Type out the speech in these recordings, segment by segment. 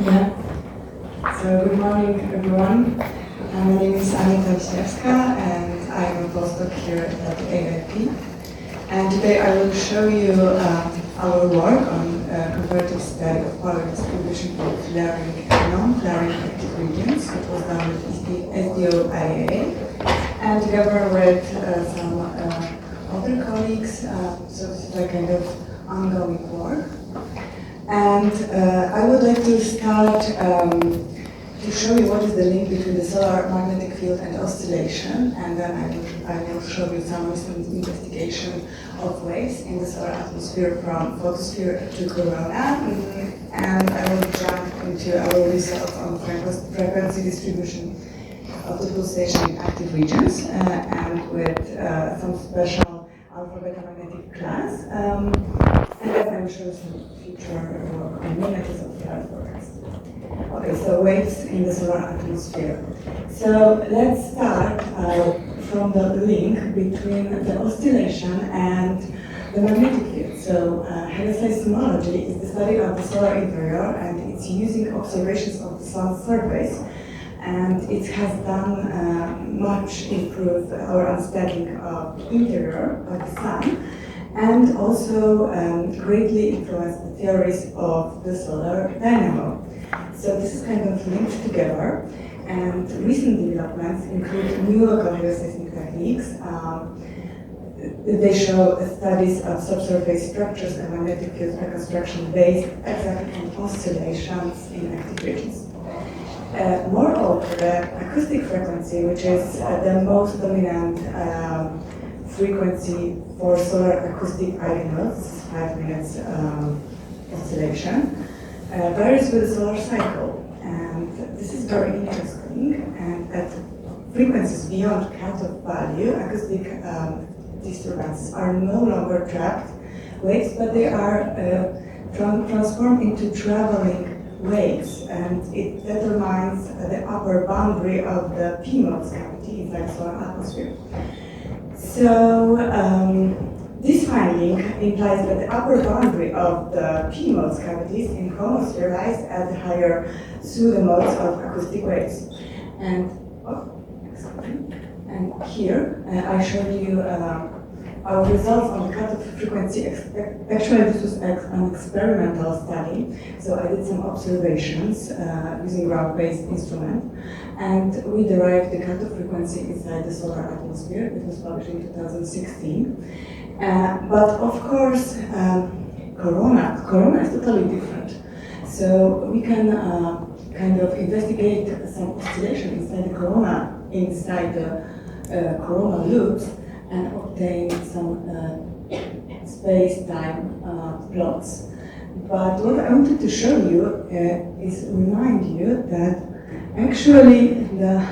Yeah. So good morning, everyone. My name is Anita Wiśniewska, and I'm a postdoc here at the AIP. And today I will show you our work on comparative study of power distribution for flaring and non-flaring active regions. It was done with SDO IAA, and together with some other colleagues. So this is a kind of ongoing work. And I would like to start to show you what is the link between the solar magnetic field and oscillation, and then I will show you some recent investigation of waves in the solar atmosphere from photosphere to corona, and I will jump into our results on frequency distribution of the pulsation in active regions, and with some special alpha-beta magnetic class. And then I will show some future work on minutes of flare forecast. Okay, so waves in the solar atmosphere. So let's start from the link between the oscillation and the magnetic field. So helioseismology is the study of the solar interior, and it's using observations of the sun's surface, and it has done much improve our understanding of the interior of the sun, and also greatly influenced the theories of the solar dynamo. So this is kind of linked together, and recent developments include new local helioseismic techniques. They show studies of subsurface structures and magnetic field reconstruction based exactly on oscillations in active regions. Moreover, the acoustic frequency, which is the most dominant frequency for solar acoustic eigennodes, 5 minutes oscillation, varies with the solar cycle. And this is very interesting, and at frequencies beyond cutoff value, acoustic disturbances are no longer trapped waves, but they are transformed into traveling waves, and it determines the upper boundary of the P-modes cavity inside the solar atmosphere. So this finding implies that the upper boundary of the P-modes cavities in chromosphere lies at the higher pseudo-modes of acoustic waves. And here I showed you our results on the cutoff frequency. Actually, this was an experimental study, so I did some observations using ground-based instrument, and we derived the cutoff frequency inside the solar atmosphere. It was published in 2016. But of course, corona is totally different. So we can kind of investigate some oscillation inside the corona, inside the coronal loops, and obtain some space-time plots. But what I wanted to show you is remind you that actually the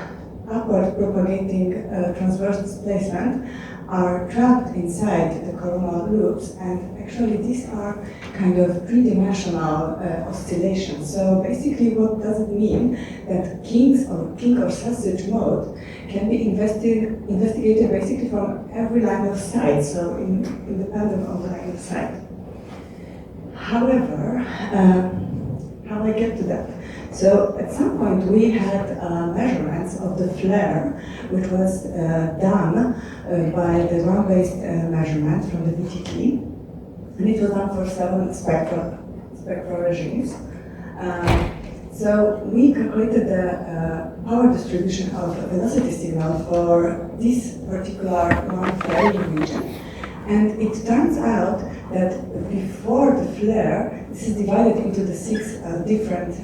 upward propagating transverse displacement are trapped inside the coronal loops, and actually these are kind of three-dimensional oscillations. So basically, what does it mean? That King or sausage mode can be investigated basically from every line of sight, so independent of the line of sight. However, how I get to that? So at some point we had measurements of the flare, which was done by the ground-based measurement from the VTT, and it was done for 7 spectral regimes. So we calculated the power distribution of a velocity signal for this particular non-flaring region. And it turns out that before the flare, this is divided into the 6 different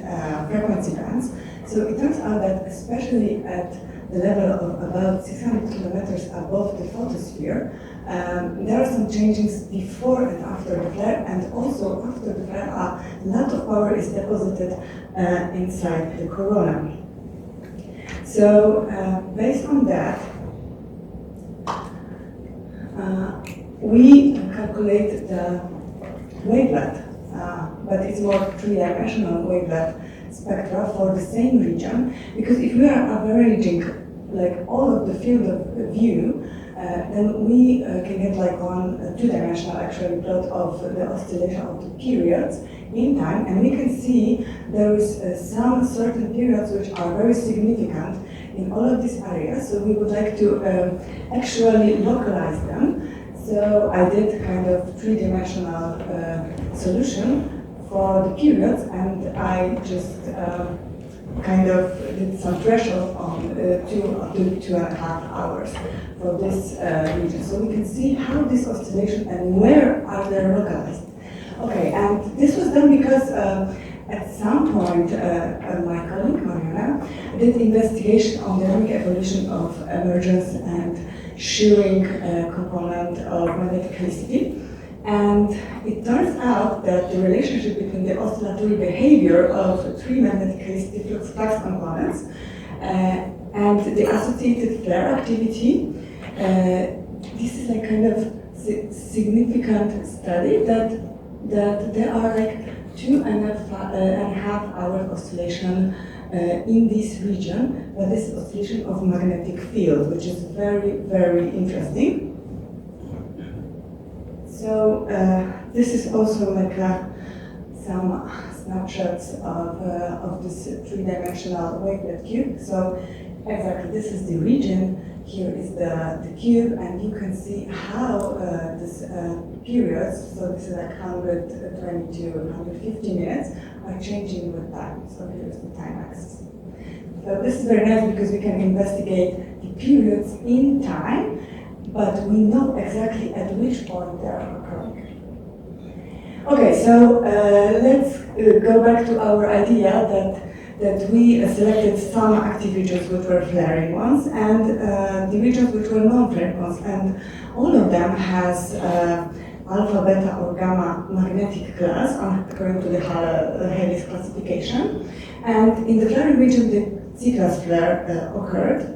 frequency bands. So it turns out that especially at the level of about 600 kilometers above the photosphere, there are some changes before and after the flare, and also after the flare, a lot of power is deposited inside the corona. So based on that, we calculate the wavelet, but it's more three-dimensional wavelet spectra for the same region, because if we are averaging like all of the field of view, then we can get like one two-dimensional actually plot of the oscillation of the periods in time, and we can see there is some certain periods which are very significant in all of these areas, so we would like to actually localize them. So I did kind of three-dimensional solution for the periods, and I just kind of did some threshold on 2 up to 2.5 hours for this region. So we can see how this oscillation and where are they localized. Okay, and this was done because at some point my colleague Mariana did investigation on the dynamic evolution of emergence and shearing component of magnetic helicity. And it turns out that the relationship between the oscillatory behavior of three magnetic helicity flux components and the associated flare activity, this is a kind of significant study that there are like 2.5 hour oscillation in this region, but this oscillation of magnetic field, which is very, very interesting. So this is also like some snapshots of this three-dimensional wavelet cube. So exactly, this is the region. Here is the cube, and you can see how this periods, so this is like 120 to 150 minutes, are changing with time. So here's the time axis. So this is very nice because we can investigate the periods in time, but we know exactly at which point they are occurring. Okay, so let's go back to our idea that we selected some active regions which were flaring ones and the regions which were non-flaring ones, and all of them has alpha, beta, or gamma magnetic class according to the Halley's classification. And in the flaring region, the C-class flare occurred.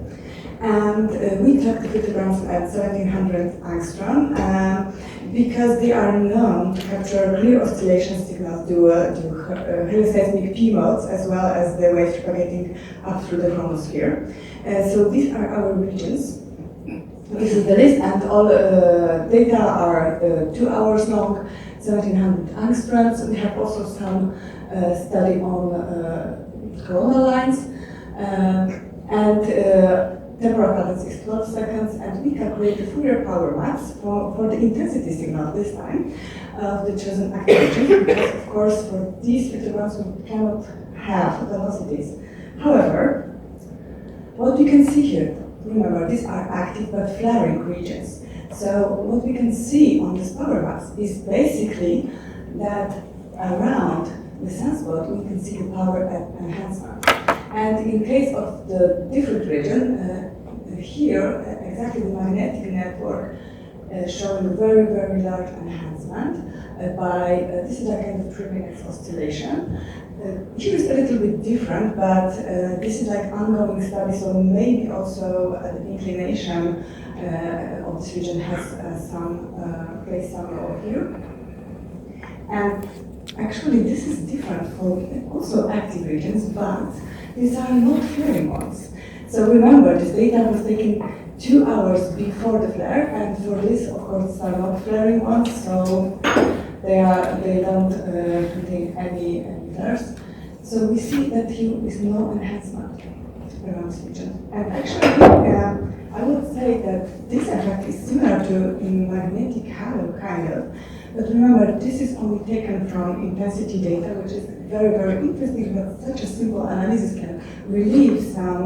And we took the photograms at 1700 angstrom because they are known to capture clear oscillation signals due to helioseismic P modes, as well as the waves propagating up through the chromosphere. So these are our regions. This is the list, and all data are 2 hours long, 1700 angstroms. We have also some study on coronal lines, and temporal cadence is 12 seconds, and we calculate the Fourier power maps for the intensity signal this time of the chosen active region, because of course for these photograms we cannot have velocities. However, what we can see here, remember these are active but flaring regions. So what we can see on these power maps is basically that around the sunspot we can see the power enhancement. And in case of the different region, here, exactly the magnetic network showing a very, very large enhancement by, this is a kind of 3 minutes oscillation. Here is a little bit different, but this is like ongoing study, so maybe also the inclination of this region has plays some role here. And actually this is different for also active regions, but these are not flaring ones. So remember, this data was taken 2 hours before the flare, and for this, of course, are not flaring ones, so they don't contain any flares. So we see that here is no enhancement around this region. And actually, I would say that this effect is similar to in magnetic halo, kind of. But remember, this is only taken from intensity data, which is very, very interesting, but such a simple analysis can relieve some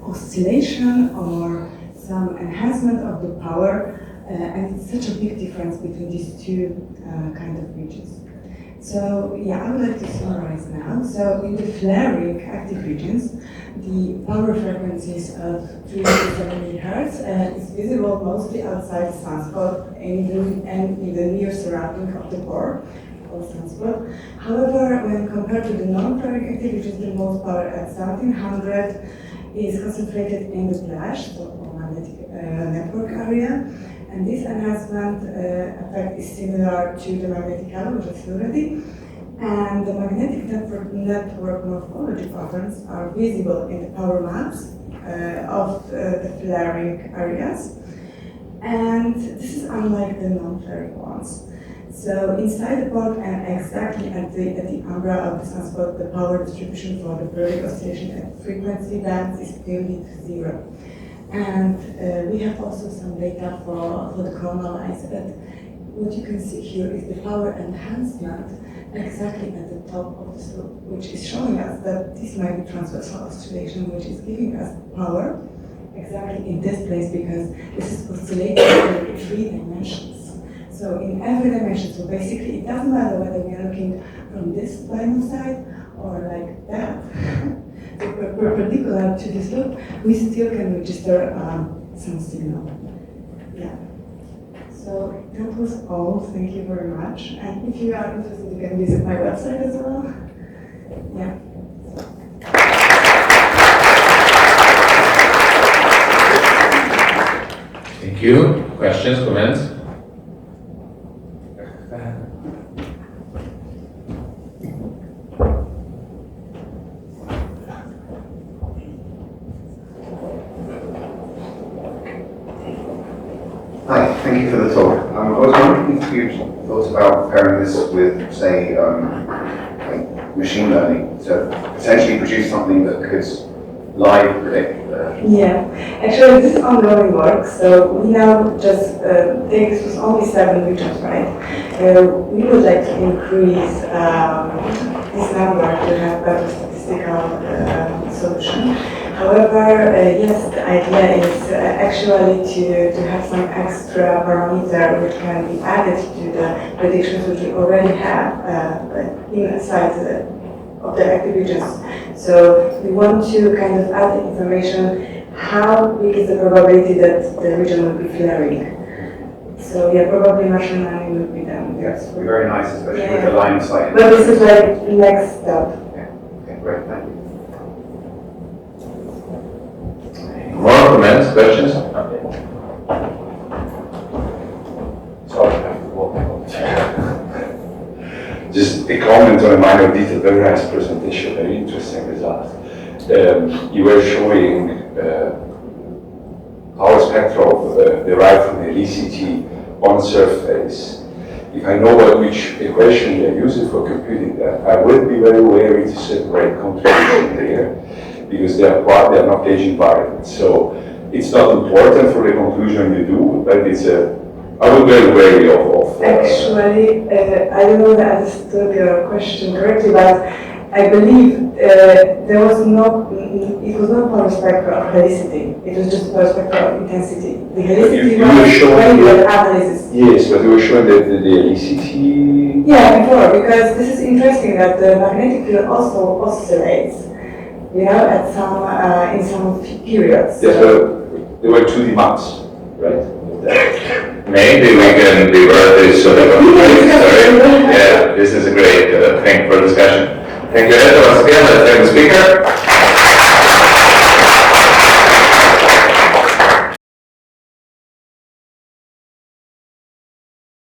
oscillation or some enhancement of the power, and it's such a big difference between these two kind of regions. So yeah, I would like to summarize now. So in the flaring active regions, the power frequencies of 370 Hz is visible mostly outside sunspot and in the near surrounding of the core or sunspot. However, when compared to the non-flaring active regions, the most power at 1700 is concentrated in the flash, so magnetic network area. And this enhancement effect is similar to the magnetic halo, which is already. And the magnetic network morphology patterns are visible in the power maps of the flaring areas. And this is unlike the non-flaring ones. So inside the board and exactly at the umbrella of the sunspot, the power distribution for the periodic oscillation at frequency bands is clearly to 0. And we have also some data for the coronal lines. But what you can see here is the power enhancement exactly at the top of the slope, which is showing us that this might be transversal oscillation, which is giving us power exactly in this place, because this is oscillating in 3 dimensions. So in every dimension, so basically it doesn't matter whether we are looking from this line of sight or like that, so perpendicular to this loop, we still can register some signal. Yeah. So that was all. Thank you very much. And if you are interested, you can visit my website as well. Yeah. Thank you. Questions, comments? Hi, thank you for the talk. I was wondering if you thought about pairing this with, say, like machine learning to potentially produce something that could live predict. Yeah, actually this is ongoing work, so we now just think this was only 7 regions, right? We would like to increase this number to have better statistical solution. However, yes, the idea is actually to have some extra parameter which can be added to the predictions which we already have inside of the active regions. So we want to kind of add the information, how big is the probability that the region will be flaring. So yeah, probably machine learning would be done. Yes, it would be very nice, especially with the line of sight. But this is like next step. Yeah. Okay, great, thank you. More comments, questions? Sorry, I have to walk out. Just a comment on a minor detail, very nice presentation, very interesting results. You were showing power spectrum derived from the LCT on surface. If I know which equation you're using for computing that, I would be very wary to separate contribution there, because they are not gauge invariant. So it's not important for the conclusion you do, but it's I would be very wary of Actually, I don't know that I understood your question correctly, but I believe there was no, it was not power spectrum of helicity, it was just power spectrum of intensity. The helicity was regular analysis. Yes, but you were showing that the helicity... Yeah, before, because this is interesting that the magnetic field also oscillates, you know, at some, in some periods. Yes, but there were 2D maps, right? Maybe we can revert this sort of Yeah, this is a great thing for discussion. Thank you, Ed. Once again, let's thank the speaker.